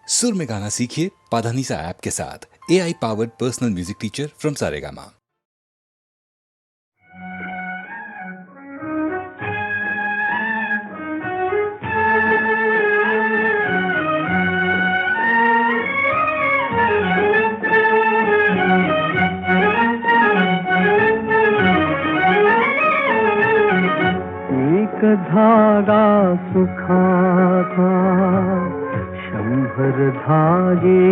सुर में गाना सीखिए पाधानीसा ऐप के साथ। AI powered personal music teacher from Saregama. एक धागा सुखाचा, 100 धागे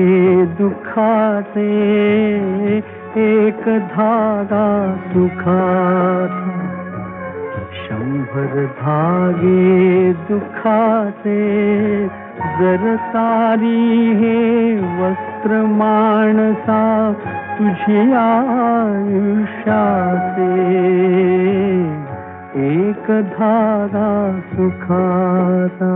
दुखाचे. एक धागा सुखाचा, 100 धागे दुखाचे. जर सारी हे वस्त्र माणसा तुझी आयुष्याचे. एक धागा सुखाचा.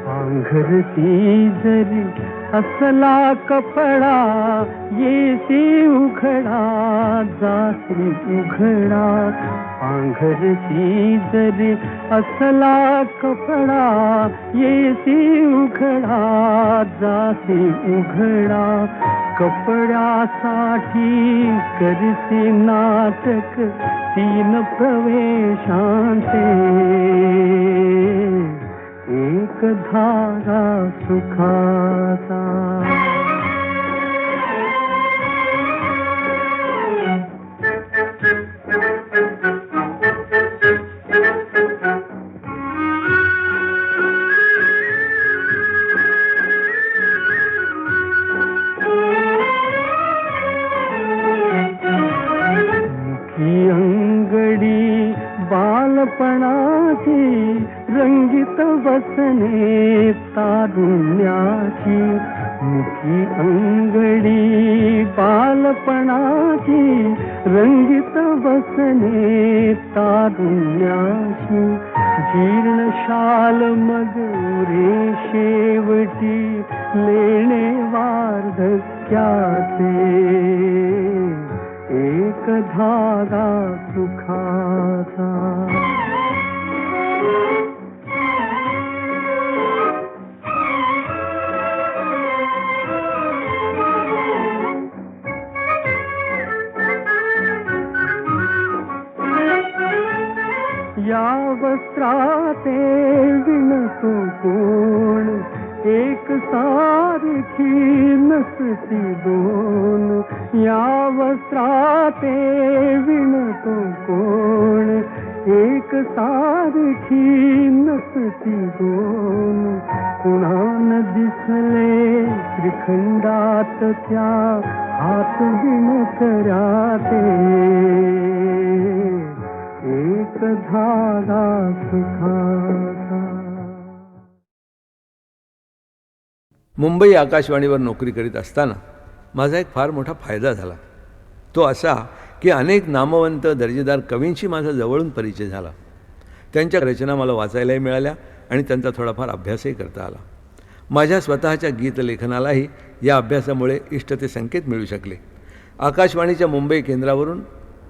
पांघरती जरी असला कपडा, येसी उघडा जासी उघडा. पांघरती जरी असला कपडा, येसी उघडा जासी उघडा. कपड्यासाठी करसी नाटक 3 प्रवेशांचे. एक धागा सुखाचा. मुखी अंगडी बालपणाची, रंगीत बसने तारुण्याची. मुखी अंगडी बालपणाची, रंगीत बसने तारुण्याची. जीर्ण शाल मग शेवटी लेणे वार्धक्याचे. एक धागा सुखाचा. या वस्त्राते विणतो कोण, एक सारखी नसती दोन. या वस्त्राते विणतो कोण, एक सारखी नसती दोन. कुणान दिसले त्रिखंडात त्या हात विणकऱ्याचे. एक धागा सुखाचा. मुंबई आकाशवाणीवर नोकरी करीत असताना माझा एक फार मोठा फायदा झाला. तो असा की अनेक नामवंत दर्जेदार कवींशी माझा जवळून परिचय झाला. त्यांच्या रचना मला वाचायलाही मिळाल्या आणि त्यांचा थोडाफार अभ्यासही करता आला. माझ्या स्वतःच्या गीतलेखनालाही या अभ्यासामुळे इष्ट ते संकेत मिळू शकले. आकाशवाणीच्या मुंबई केंद्रावरून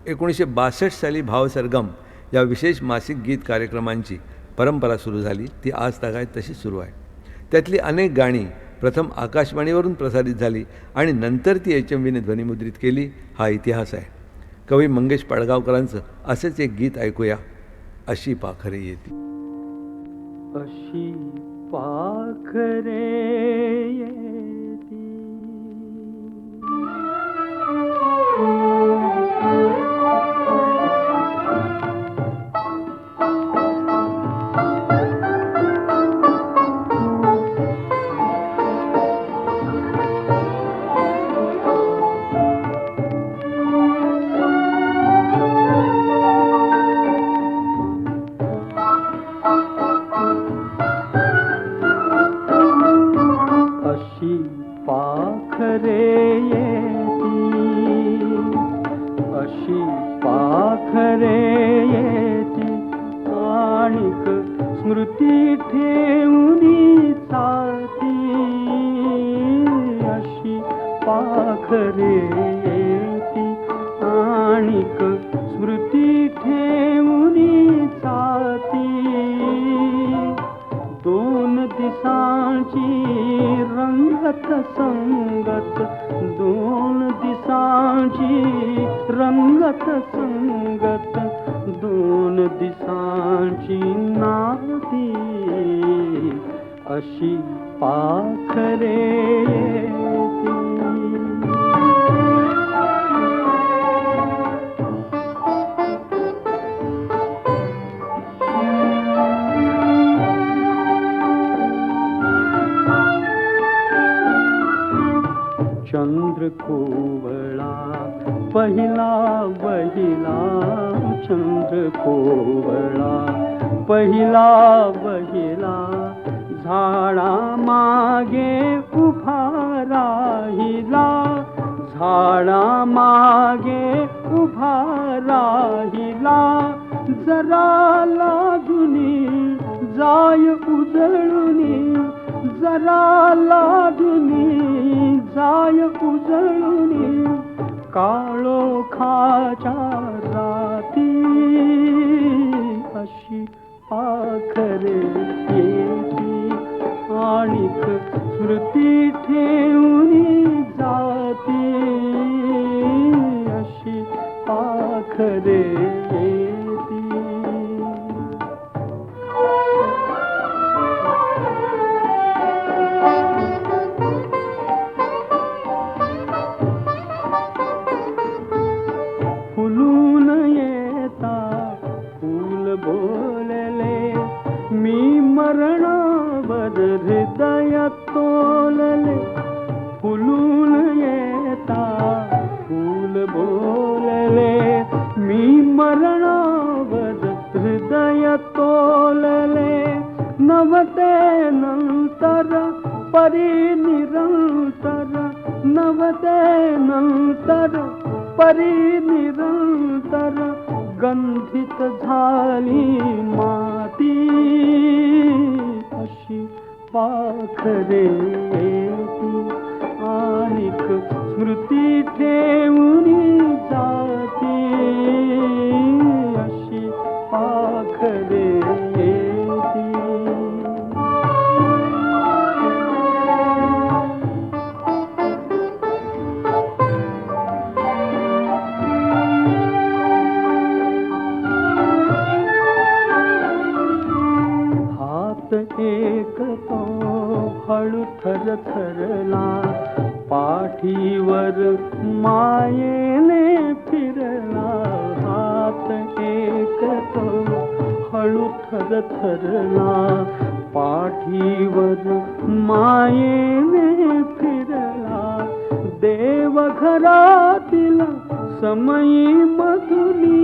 1962 साली भावसरगम या विशेष मासिक गीत कार्यक्रमांची परंपरा सुरू झाली. ती आज तागायत तशीच सुरू आहे. त्यातली अनेक गाणी प्रथम आकाशवाणीवरून प्रसारित झाली आणि नंतर ती HMVने ध्वनिमुद्रित केली. हा इतिहास आहे. कवी मंगेश पडगावकरांचं असेच एक गीत ऐकूया. अशी पाखरे येती. अशी पाखरे येती, अशी स्मृती ठेवूनी साथी अशी पाखरे येती आणिक स्मृती ठेवूनी साथी दोन दिसांची रंगत संगत दोन दिसांची रंगत संगत दोन दिसांची नाती अशी पाखरे येती चंद्र कोवळा पहिला बहिला चंद्र कोवळा पहिला बहिला झाडा मागे उभा राहिला झाडा मागे उभा राहिला जरा लाजुनी जाय उजळुनी जरा लाजुनी जाय उजळुनी काळोखाच्या राती अशी पाखरे येती आणिक स्मृती ठेवूनी जाती अशी पाखरे येती फुलून येता फूल बोलले मी मरणावर हृदय तोलले फुलून येता फूल बोलले मी मरणावर हृदय तोलले नवते नंतर परी निरंतर नवते नंतर परी निरंतर गंधित झाली माती अशी पाखरे येती आणिक स्मृती ठेवूनी जाती अशी पाखरे येती एक तो हळू थर थरला पाठीवर मायेने फिरला हात एक तो हळू थर थरला पाठीवर मायेने फिरला देवघरातील समयी मधुली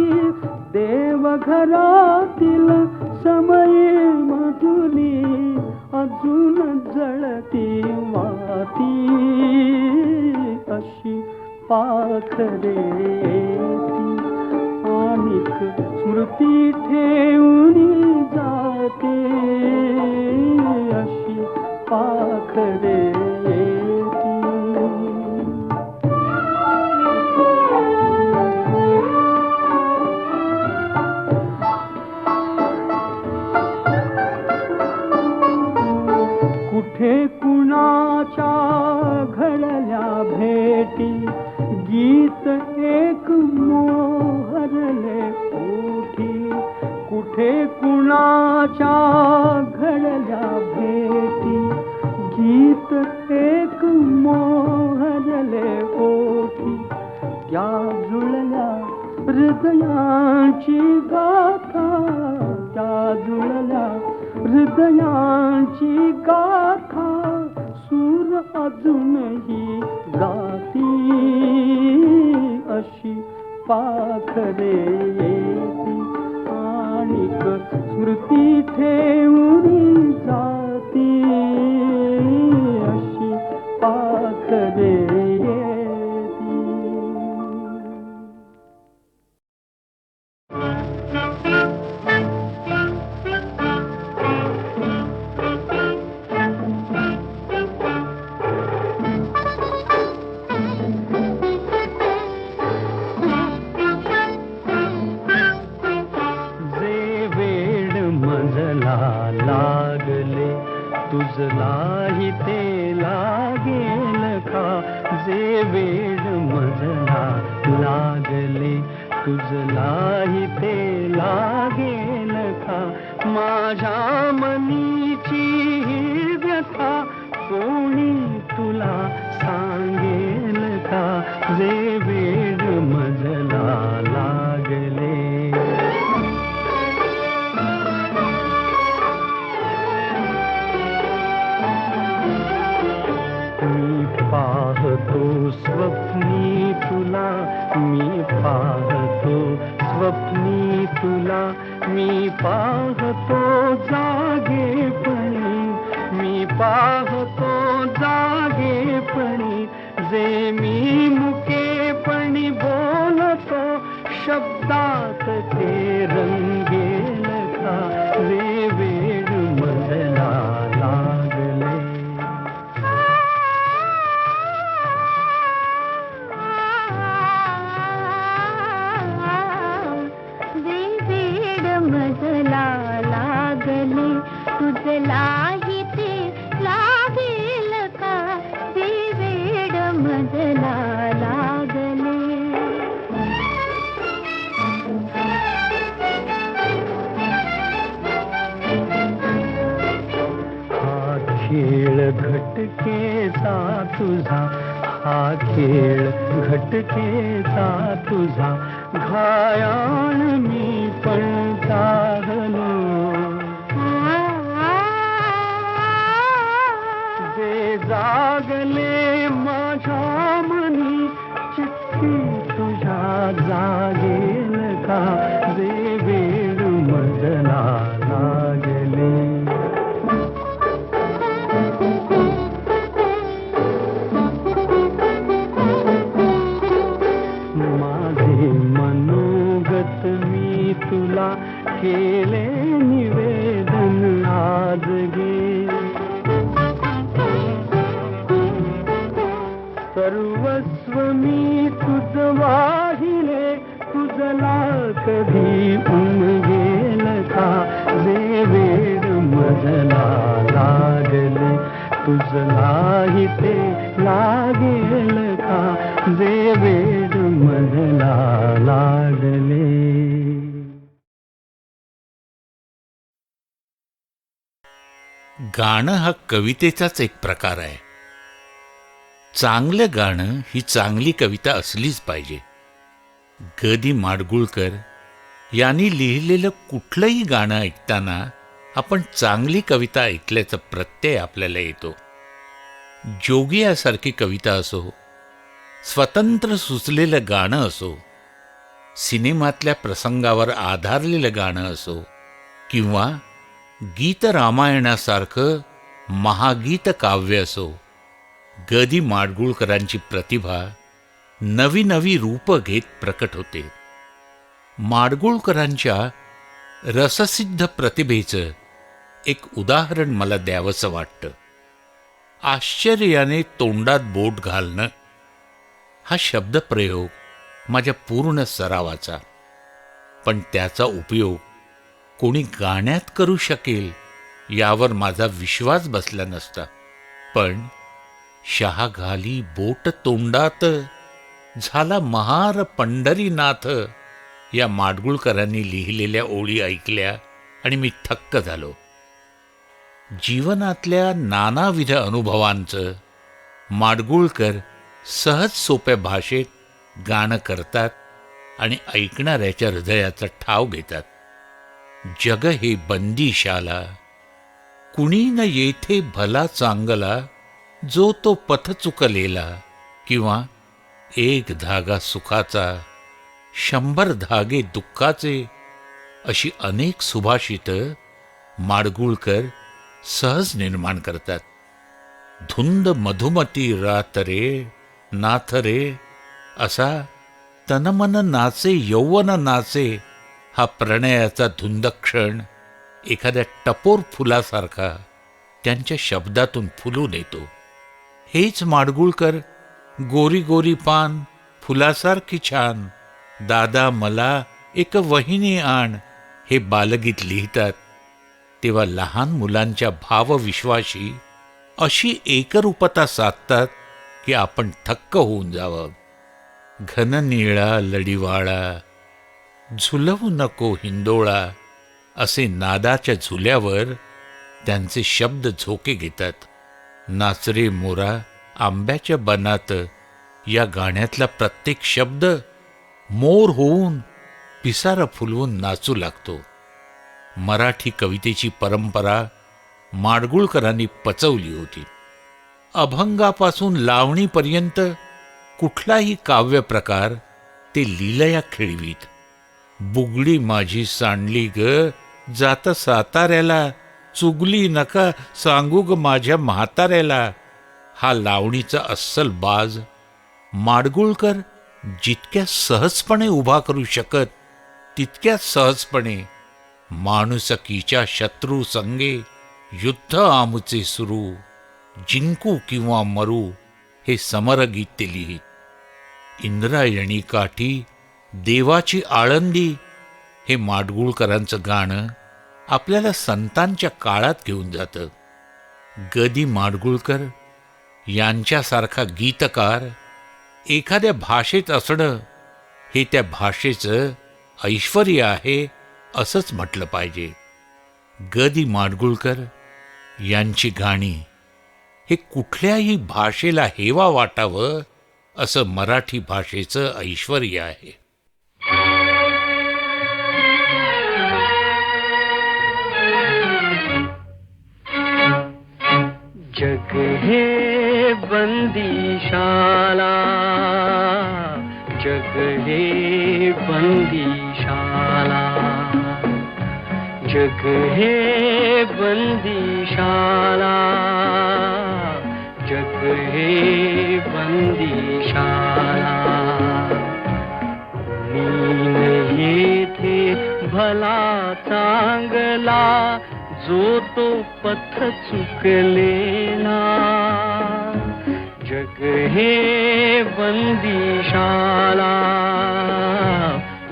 देवघरातील समयी मधुली अजून जळती वाती अशी पाखरे येती आणिक स्मृती ठेवूनी जाते अशी पाखरे येती कुठे कुणाच्या घडल्या भेटी गीत एक मोहरले ओठी कुठे कुणाच्या घडल्या भेटी गीत एक मोहरले ओठी त्या जुळल्या हृदयांची गाथा त्या जुळल्या हृदयांची गाथा सूर अजूनही गाती अशी पाखरे येती आणिक स्मृती ठेवून जाती अशी पाखरे येती मजला लागले तुझलाही ते लागेल का जे वेड मजला लागले तुझलाही ते लागेल का माझ्या मनीची ही व्यथा कोणी तुला सांगेल का जे वेड मजला लागले पाहतो स्वप्नी तुला मी पाहतो स्वप्नी तुला मी पाहतो जागेपणी मी पाहतो जागेपणी जे मी मुकेपणी बोलतो शब्दात ते रंगेल का जे वेड मजला लागले मजला लागले तुझलाही ते लागेल का जे वेड मजला लागले हा खेळ घटकेचा तुझा हा खेळ घटकेचा तुझा घायाळ मी पण जागलो जे जागले माझ्या मनी चिठ्ठी तुझ्या जागेल का जे वेड मजला लागले मी तुला केले निवेदन आज गे सर्वस्व मी तुझ वाहिले तुझला कधी उमगेल का जे वेड मजला लागले तुझलाही ते लागेल का जे वेड मजला लागले गाणं हा कवितेचाच एक प्रकार आहे. चांगलं गाणं ही चांगली कविता असलीच पाहिजे. ग दी माडगूळकर यांनी लिहिलेलं कुठलंही गाणं ऐकताना आपण चांगली कविता ऐकल्याचा प्रत्यय आपल्याला येतो. जोगियासारखी कविता असो, स्वतंत्र सुचलेलं गाणं असो, सिनेमातल्या प्रसंगावर आधारलेलं गाणं असो किंवा गीत रामायणासारखं महागीत काव्य असो, ग दी माडगूळकरांची प्रतिभा नवी नवी रूप घेत प्रकट होते. माडगूळकरांच्या रससिद्ध प्रतिभेचं एक उदाहरण मला द्यावंसं वाटतं. आश्चर्याने तोंडात बोट घालणं हा शब्दप्रयोग माझ्या पूर्ण सरावाचा, पण त्याचा उपयोग कोणी गाण्यात करू शकेल यावर माझा विश्वास बसला नसता. पण शहा घाली बोट तोंडात झाला महार पंढरीनाथ या माडगूळकरांनी लिहिलेल्या ओळी ऐकल्या आणि मी थक्क झालो. जीवनातल्या नानाविध अनुभवांचं माडगूळकर सहज सोप्या भाषेत गाणं करतात आणि ऐकणाऱ्याच्या हृदयाचा ठाव घेतात. जग हे बंदीशाला कुणी न येथे भला चांगला जो तो पथ चुकलेला, किंवा एक धागा सुखाचा 100 धागे दुःखाचे, अशी अनेक सुभाषितं माडगूळकर सहज निर्माण करतात. धुंद मधुमती रात रे नाथ रे असा तनमन नाचे यौवन नाचे हा प्रणयाचा धुंद क्षण एखाद्या टपोर फुलासारखा त्यांच्या शब्दातून फुलून येतो. हेच माडगूळकर गोरी गोरी पान फुलासारखी छान दादा मला एक वहिनी आण हे बालगीत लिहितात. तेव्हा लहान मुलांच्या भावविश्वाशी अशी एकरूपता साधतात की आपण थक्क होऊन जावं. घन निळा लढिवाळा झुलवू नको हिंदोळा असे नादाच्या झुल्यावर त्यांचे शब्द झोके घेतात. नाचरे मोरा आंब्याच्या बनात या गाण्यातला प्रत्येक शब्द मोर होऊन पिसारा फुलवून नाचू लागतो. मराठी कवितेची परंपरा माडगुळकरांनी पचवली होती. अभंगापासून लावणीपर्यंत कुठलाही काव्य प्रकार ते लीलया खेळवीत. बुगडी माझी सांडली ग जात साताऱ्याला, चुगली नका सांगू ग माझ्या म्हाताऱ्याला, हा लावणीचा अस्सल बाज माडगुळकर जितक्या सहजपणे उभा करू शकत तितक्याच सहजपणे माणुसकीच्या शत्रू संगे युद्ध आमुचे सुरू, जिंकू किंवा मरू हे समरगीत ते लिहित. इंद्रायणी काठी देवाची आळंदी हे माडगुळकरांचं गाणं आपल्याला संतांच्या काळात घेऊन जातं. ग दि माडगुळकर यांच्यासारखा गीतकार एखाद्या भाषेत असणं हे त्या भाषेचं ऐश्वर्य आहे असंच म्हटलं पाहिजे. ग दि माडगुळकर यांची गाणी हे कुठल्याही भाषेला हेवा वाटावं असं मराठी भाषेचं ऐश्वर्य आहे. जग हे बंदीशाला, जग हे बंदीशाला, जग हे बंदीशाला, जग हे बंदीशाला. कोणी नाही थे भला चांगला, जो तो पथ चुकलेला. जग हे बंदीशाला,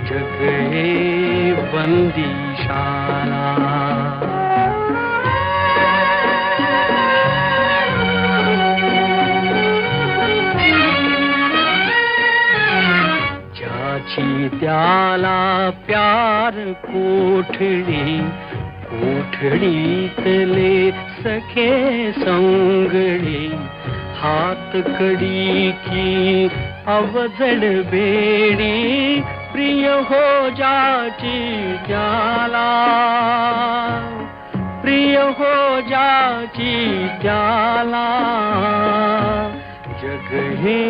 जग हे बंदीशाला. ज्याची त्याला प्यार कोठडी, कोठडीतले सखे संगडी, हात कडी की अवजड बेडी, प्रिय हो जाची त्याला, प्रिय हो जाची त्याला. जग हे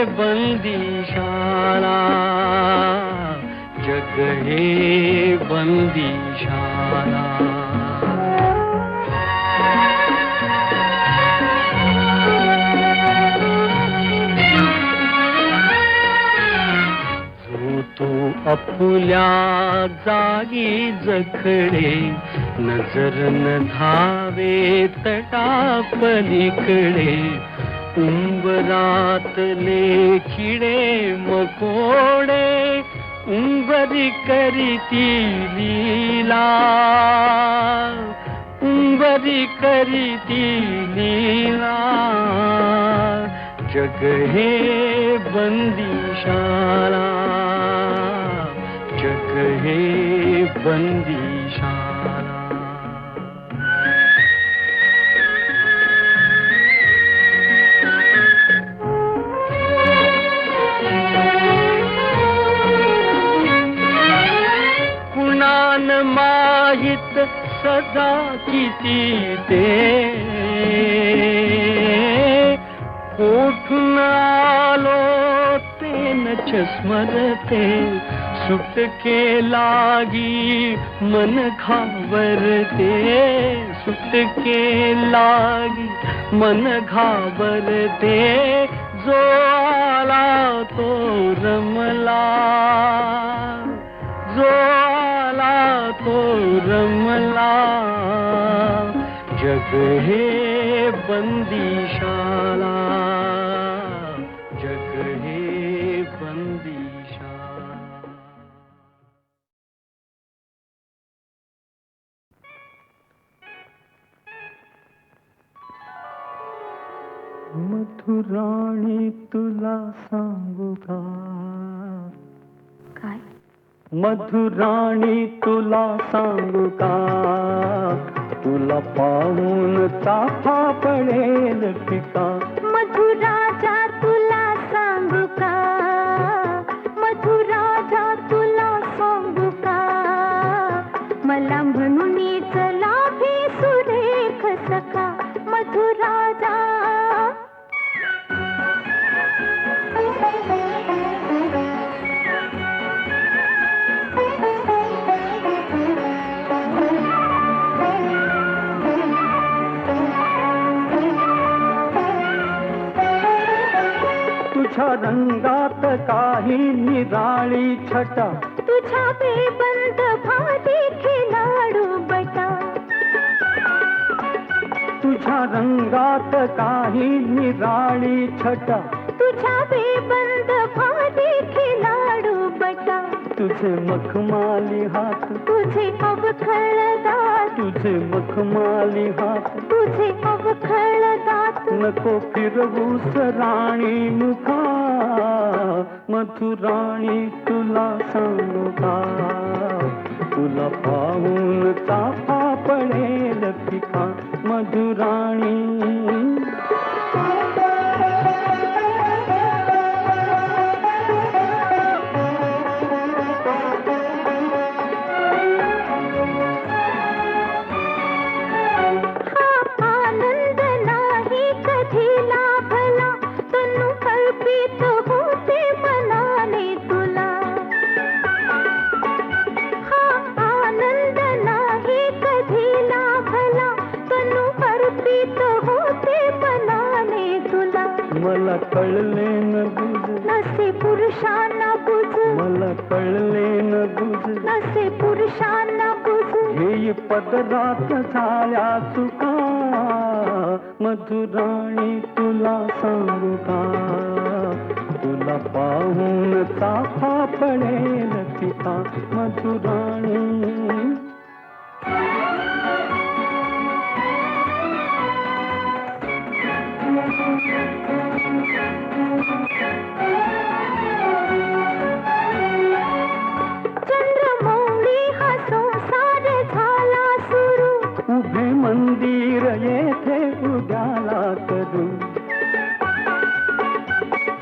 बंदीशाला, जग हे बंदीशाला. जो तो अपुल्या जागी जखडे, नजर न धावे तटापलीकडे. उंबरातले किडे मकोडे, उंबरी करीती लीला, उंबरी करीती लीला. जग हे बंदीशाला, जग हे बंदीशाला. कुणान माहित सजा किती ते, कोठून आलो ते नच स्मरते. सुटके लागी मन घाबरते, सुटके लागी मन घाबरते. जो आला तो रमला, जो आला तो रमला. जग हे बंदीशाला, जग हे बंदीशाला. मधुराणी तुला सांगू का, काय? मधुराणी तुला सांगू का, तुला पाहून चाफा पडेल पिका. मधुराजा तुला सांगू का, मधुराजा तुला सांगू का, मला म्हणूनच लाभे सुरेख सखा. मधुराजा तुझ्या रंगात काही निराळी छटा, तुझ्या बेबंद भाती खिलाडू बटा. तुझ्या रंगात काही निराळी छटा, तुझ्या बेबंद भाती खिलाडू बटा. तुझे मखमाली हात, तुझे अवखळ दात, तुझे मखमाली हात, तुझे अवखळ दात. नको फिरवूस राणी मुखा, मधुराणी तुला सांगू का, तुला पाहून चाफा पडेल पिका. मधुराणी आनंद नाही कधी लाभला, तनु कल्पित होते मनाने तुला. हा आनंद नाही कधी लाभला, तनु अर्पित होते मनाने तुला. मला कळले न बुझ, नसे पुरुषांना बुझ, मला कळले न बुझ, नसे पुरुषांना बुझ. हे पदरात झाल्या चुका, मधुराणी तुला सांगू का, तुला पाहून चाफा पडेल पिका. मधुराणी चंद्रमौळी हा संसार झाला सुरू, उभे मंदिर येथे उद्याला करू.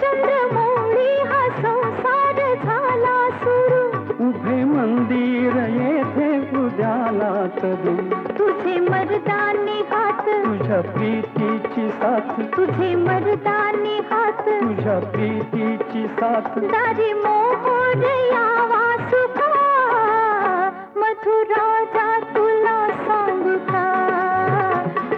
चंद्रमौळी हा संसार झाला सुरू. उभे मंदिर येथे उद्याला करू. तुझे मर्दानी हात, तुझ्या प्रीतीची साथ, तुझे मर्दानी हात. तुझ्या प्रीतीची साथ, दारी मोहोर यावा सुखा. मधुराजा तुला सांगू का,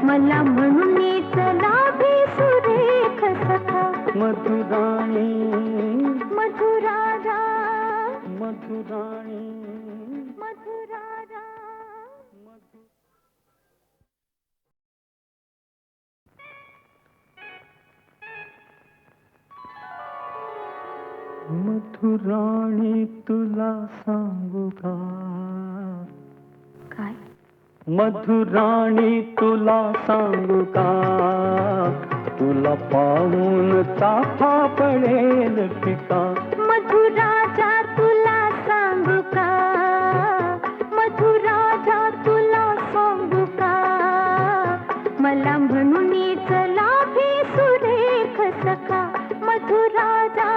मला म्हणूनच लाभे सुरेख सखा. मधुराणी मधुराजा मधुराणी मधुराजा. मधुराणी तुला सांगू का, काय? मधुराणी तुला सांगू का, तुला पाहून चाफा पडेल पिका. मधुराजा तुला सांगू का, मधुराजा तुला सांगू का, मला म्हणूनच लाभे सुरेख सखा. मधुराजा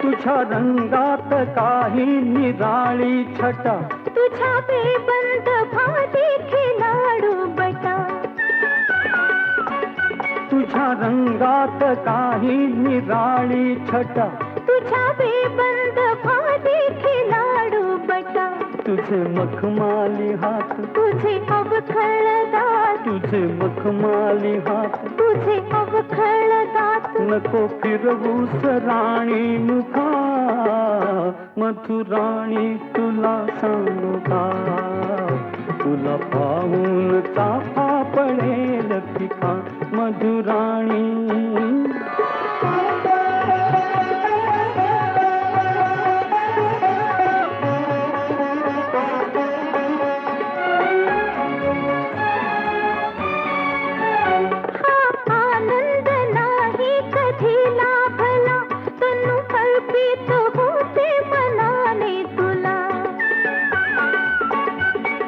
तुझ्या रंगात काही निराळी छटा, तुझ्या बेबंद भाती खिलाडू बटा. तुझ्या रंगात काही निराळी छटा, तुझ्या बेबंद भाती खिलाडू बटा. तुझे मखमाली हात, तुझे अवखळ दात, तुझे मखमाली हात, तुझे अवखळ दात. नको फिरवूस राणी मुखा, मधुराणी तुला सांगू का, तुला पाहून चाफा पडेल फिका मधुराणी. आनंद नाही कधी लाभला तनु अर्पित होते मनाने तुला.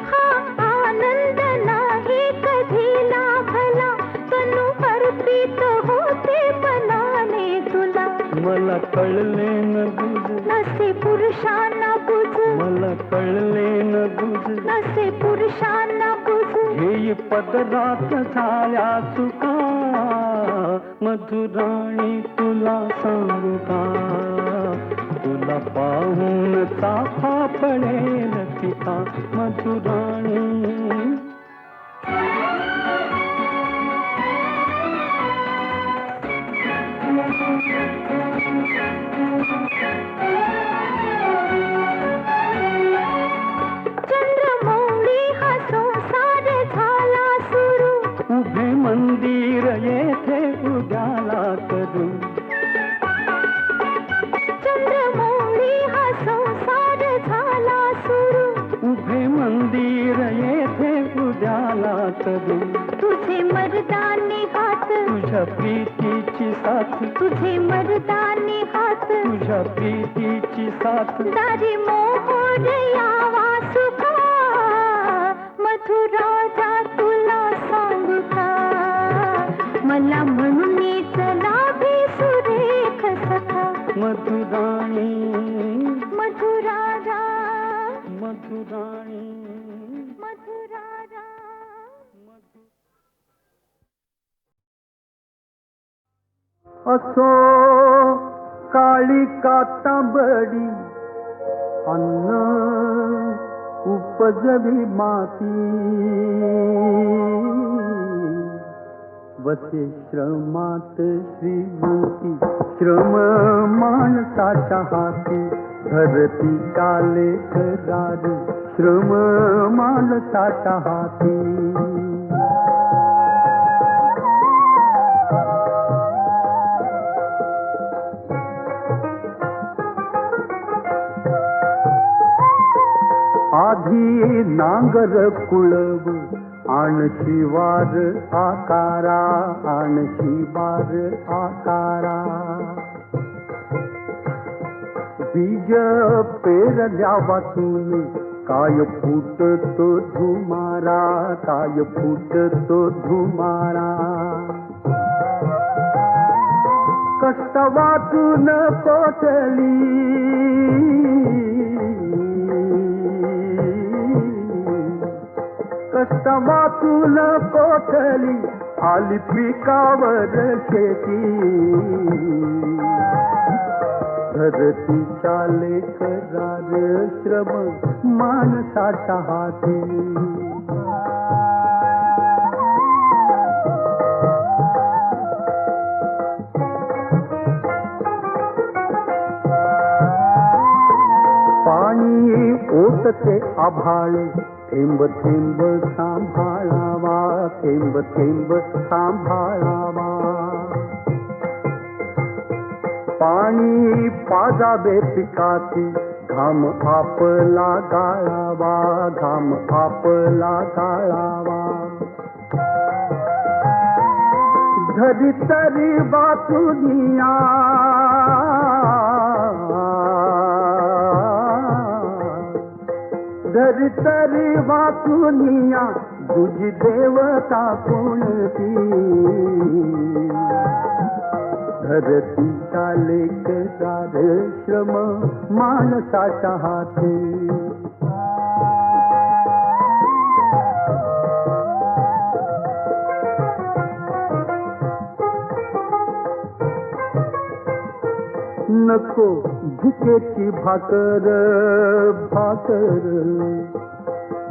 हा आनंद नाही कधी लाभला तनु अर्पित होते मनाने तुला. मला कळले न गुज, नसे पुरुषांना बुज, मला कळले न गुज, नसे पुरुषांना बुज. हे पदरात झाल्या चुका मधुराणी तुला सांगू का. तुला पाहून चाफा पडेल पिता मधुराणी. चंद्रमौळी हा संसार झाला सुरू. उभे मंदिर येथे उद्याला करू. चंद्रमौळी हा संसार झाला सुरू. उभे मंदिर येथे उद्याला करू. तुझे मर्दानी हात, तुझ्या प्रीतीची साथ, तुझे मर्दानी हात. तुझ्या प्रीतीची साथ. दारी मोहोर यावा सुखा मथुराजा तुला सांगू का. मला म्हणून चला भी सुरेख सखा. मधुराणी मथुराजा मधुराणी. मथुराजा. असो काळिका तांबडी अन्न उपजवी माती. वसे श्रमात श्रीमती, श्रम माणसाच्या हाती. धरती चाले करार, श्रम माणसाच्या हाती. आधी नांगर कुळव आण शिवार आकारा, आण शिवार आकारा. बीज पेरल्या वाचून काय फुटतो धुमारा, काय फुटतो धुमारा. कष्ट वाचून कोठली, कष्ट वाचून कोठली आली पिकावर शेती. धरती चाले करार, श्रम माणसाच्या हाती. पाणी ओतते आभाळ, थेंब थेंब सांभाळावा, थेंब थेंब सांभाळावा. पाणी पाजावे पिकाची, घाम आपला गाळावा, घाम आपला गाळावा. धरी तरी वाचुनिया, धरी तरी वाचुनिया. तुझी देवता कोणती. धरती चाले करार, श्रम माणसाच्या हाती. नको भुकेची भाकर, भाकर.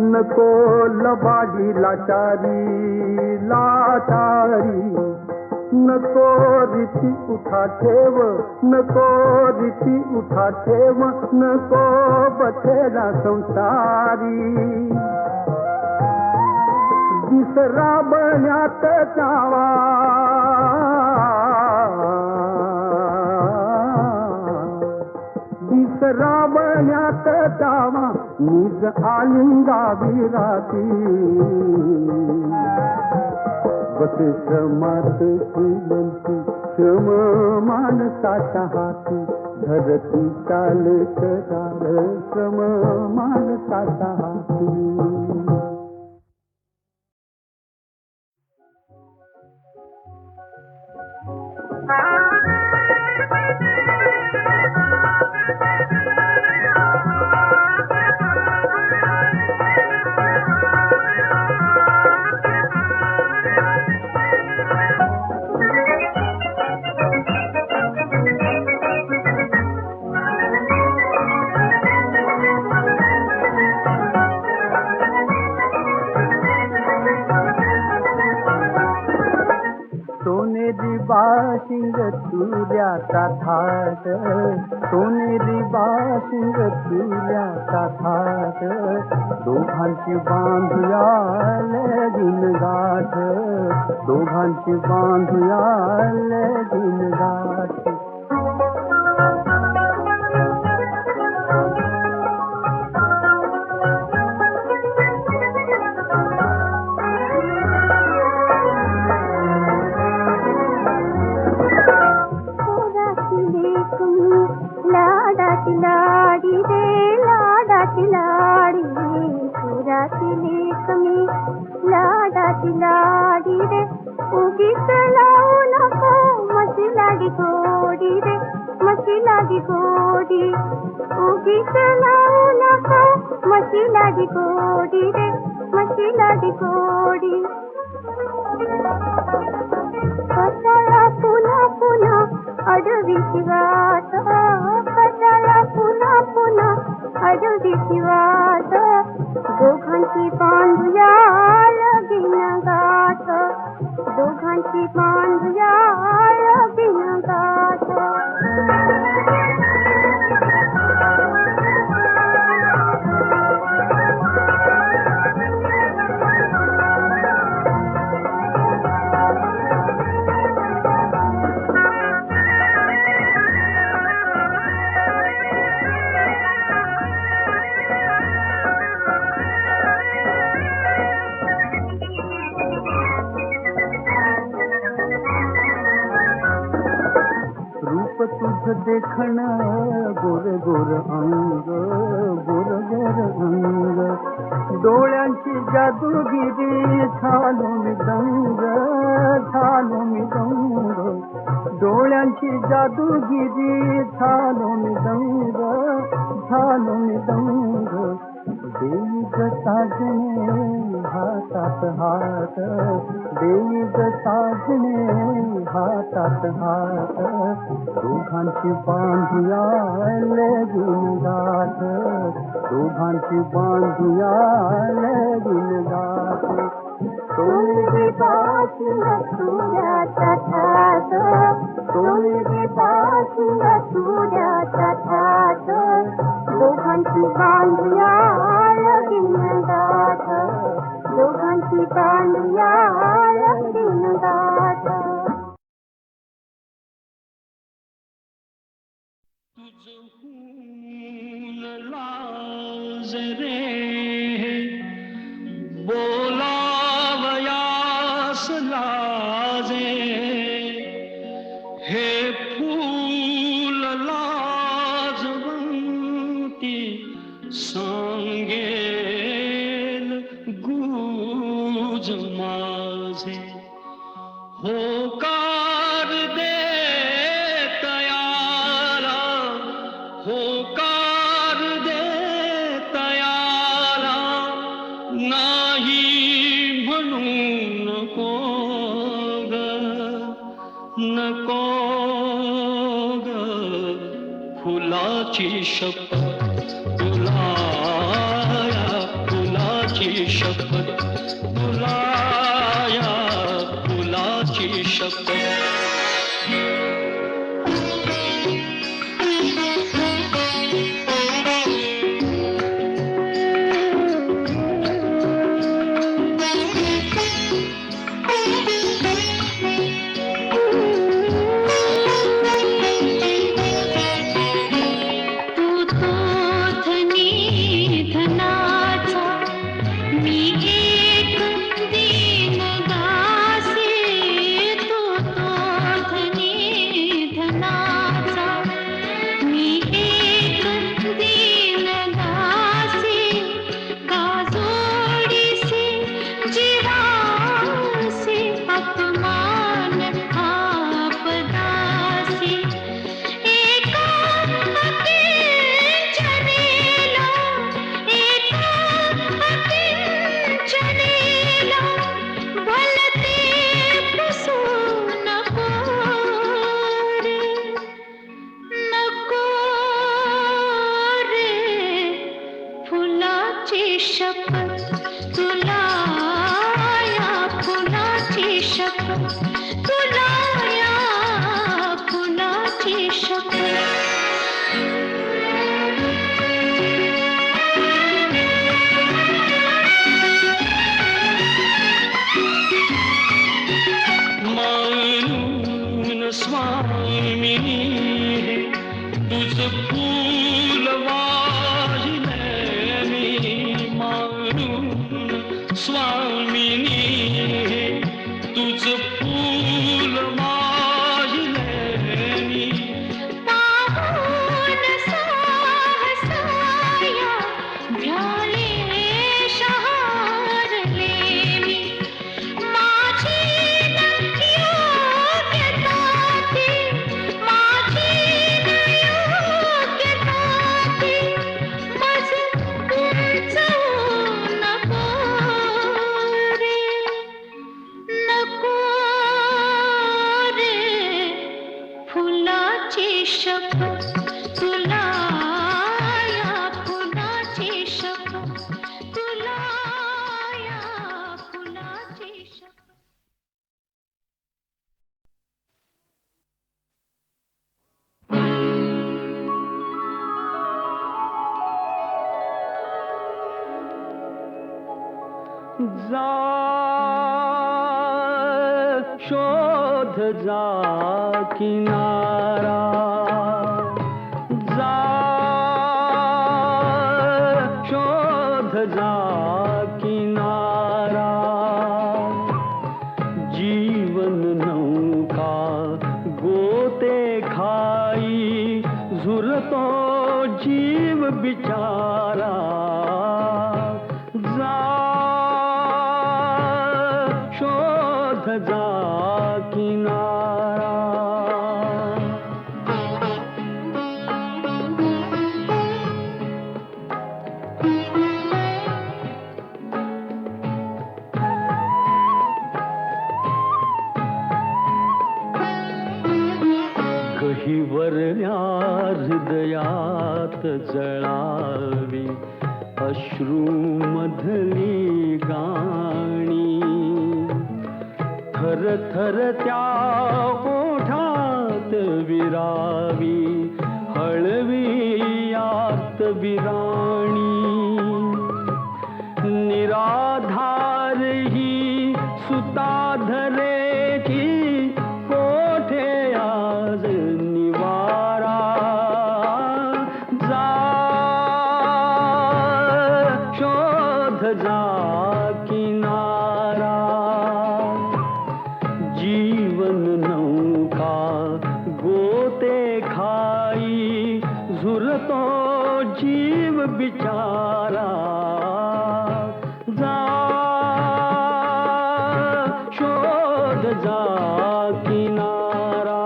नको लबाडी लाचारी, लाचारी. नको रीती उठा ठेव, नको रीती उठा ठेव. नको बथेरा संसारी. विसरावण्यात जावा विसरावण्यात जावा निज आलिंगावी राती बसे श्रमात श्रीमंती श्रम मानसाच्या हाती धरती चाल करार श्रम मानसाच्या हाती सोनेरी बाशिंग तुऱ्याचा थाट सोनेरी बाशिंग तुऱ्याचा थाट दोघांची बांधूया लगीन गाठ दोघांची बांधूया लगीन गाठ लाडाची लाडी रे लाडाची लाडी पुराची लेकमी लाडाची लाडी रे उगीच लावू नको मशी लाडी गोडी रे मशी लाडी गोडी उगीच लावू नको मशी लाडी गोडी रे मशी लाडी गोडी कशाला पुन्हा पुन्हा अडवीची वाट कशाला पुन्हा पुन्हा अडवीची वाट दोघांची बांधूया लगीन गाठ दोघांची बांधूया लगीन गाठ तुझ देखण गोर गोर अंग गोर गोर अंग डोळ्यांची जादूगिरी झालो मी दंग झालो मी दंग डोळ्यांची जादूगिरी झालो मी दंग झालो मी दंग देई ग साजणे हातात हात देई ग साजणे हातात हात दोघांची बांधूया लगीन गाठ दोघांची बांधूया लगीन गाठ सोनेरी बाशिंग तुऱ्याचा थाट सोनेरी बाशिंग तुऱ्याचा थाट दोघांची बांधूया लगीन गाठ दोघांची बांधूया लगीन गाठ लाज रे बोलावयास लाजे हे फूल लाजवंती सांगेल गुज माझे होकार दे तयारा होकार दे तयारा नाही म्हणू नको ग नको ग फुलाची शपथ तुला या फुलाची शपथ तुला या फुलाची शपथ मी एक दीन दासी तू तो धनी धनाचा मी एक दीन दासी का जोडीसी जीवासी अपमान आपदासी एका अकिंचनेला एका अकिंचनेला भलते पुसू नको रे नको रे फुलाची शपथ तुला या फुलाची शपथ तुला या फुलाची शपथ मानून स्वामिनी तुझ फूल वाहिले मी मानून स्वामिनी तुझ फूल वाहिले मी पाहून सहसाया भ्याले शहारले मी माझी योग्यता ती माझी योग्यता ती मज उंच नको रे नको रे फुलाची शपथ तुला या फुलाची शपथ तुला या फुलाची शपथ जा शोध जा किनारा जा शोध जा किनारा जीवन नौका गोते खाई झुरतो जीव बिचारा जा शोध जा किनारा गहिवरल्या हृदयात जळावी अश्रूमधली गाणी थर थर त्या ओठात विरावी हळवी आत विराणी निराधार ही सुताधरेची कोठे आज निवारा जा शोध जा किनारा जीवन नौका गोते खाई झुरतो जीव बिचारा जा शोध जा किनारा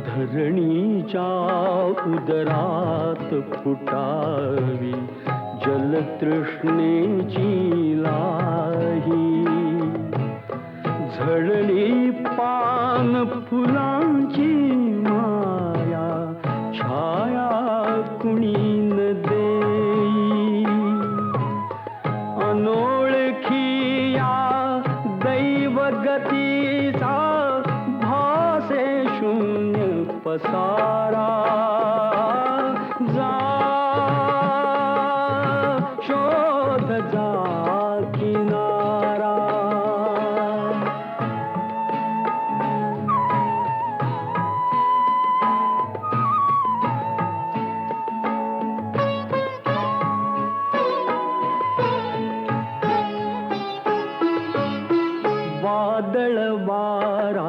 धरणीच्या उदरात फुटावी जलतृष्णेची लाही झडली पान फुलांची माया छाया कुणी न देई अनोळखी या दैवगतीचा भासे शून्य पसारा जा शोध जा किनारा वादळ वारा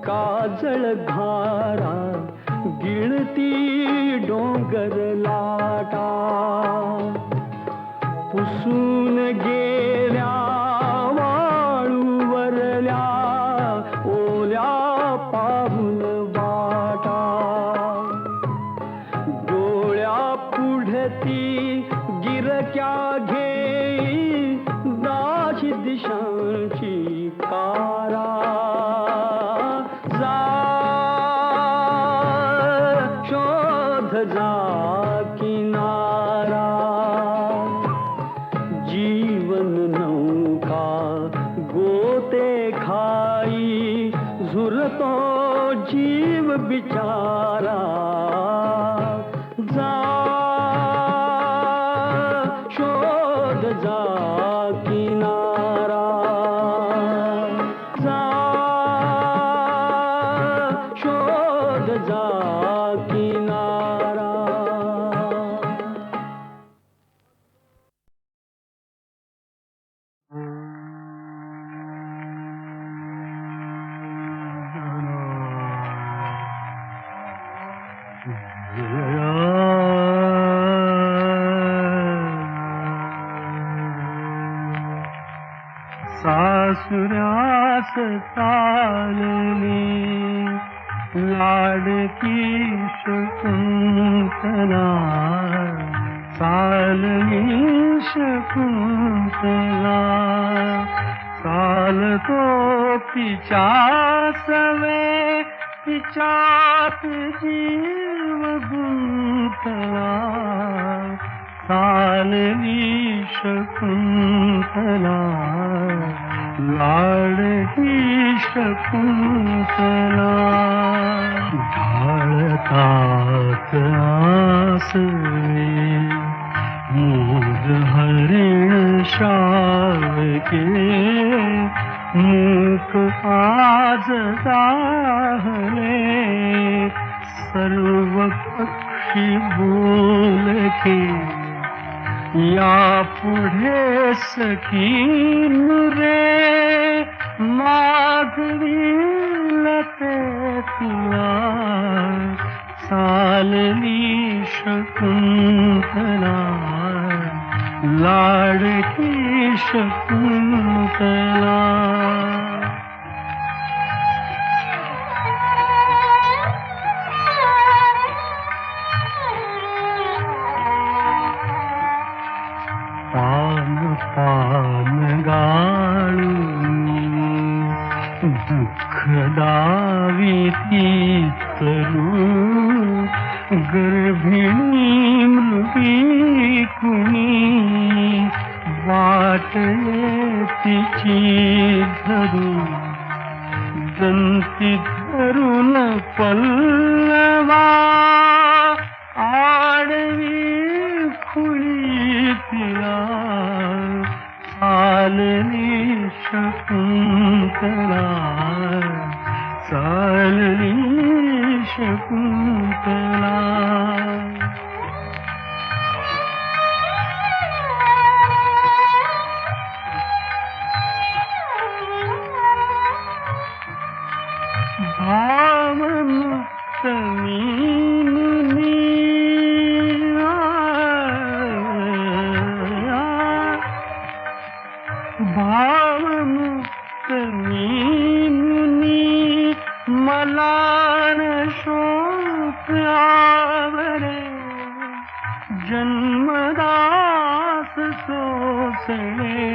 काजळ धारा गिळती डोंगर लाटा पुसून गेल्या वाळूवरल्या ओल्या पाहून वाटा डोळ्या पुढती गिरक्या घेई दाशी दिशांची कारा जा शोध जा किनारा जीवन नौका गोते खाई झुरतो जीव बिचारा जा शोध जा किनारा जा शोध जा किनारा सासुरास चालली लाडकी शकुंतला चालली शकुंतला चालतो तिच्या सवे तिच्यात जीव गुंतला चालली शकुंतला लाडकी शकुंतला ढाळतात आसवे मोर हरिण शावके मूक आज जाहले सर्व पक्षी बोलके या पुढे सखीन रे मागवील ते तुला चालली शकुंतला लाडकी शकुंतला पान गाळून दुःख दाविती करू गर्भिणी मृगी कुणी वाट तिची धरू दंती धरून पल्लवा आडवी खुळी तिला चालली शकुंतला चालली शकुंतला भावमुक्त भावमुक्त मुनी मला न शोकावरे जन्मदास सोसणे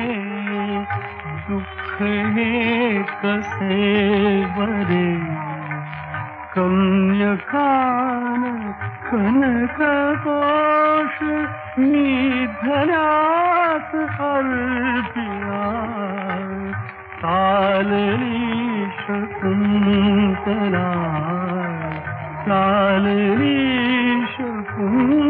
दुःख हे कसे बरे कन्यकान कनक कोश निधनात अर्पिया चालली शकुंतला चालली शकुंतला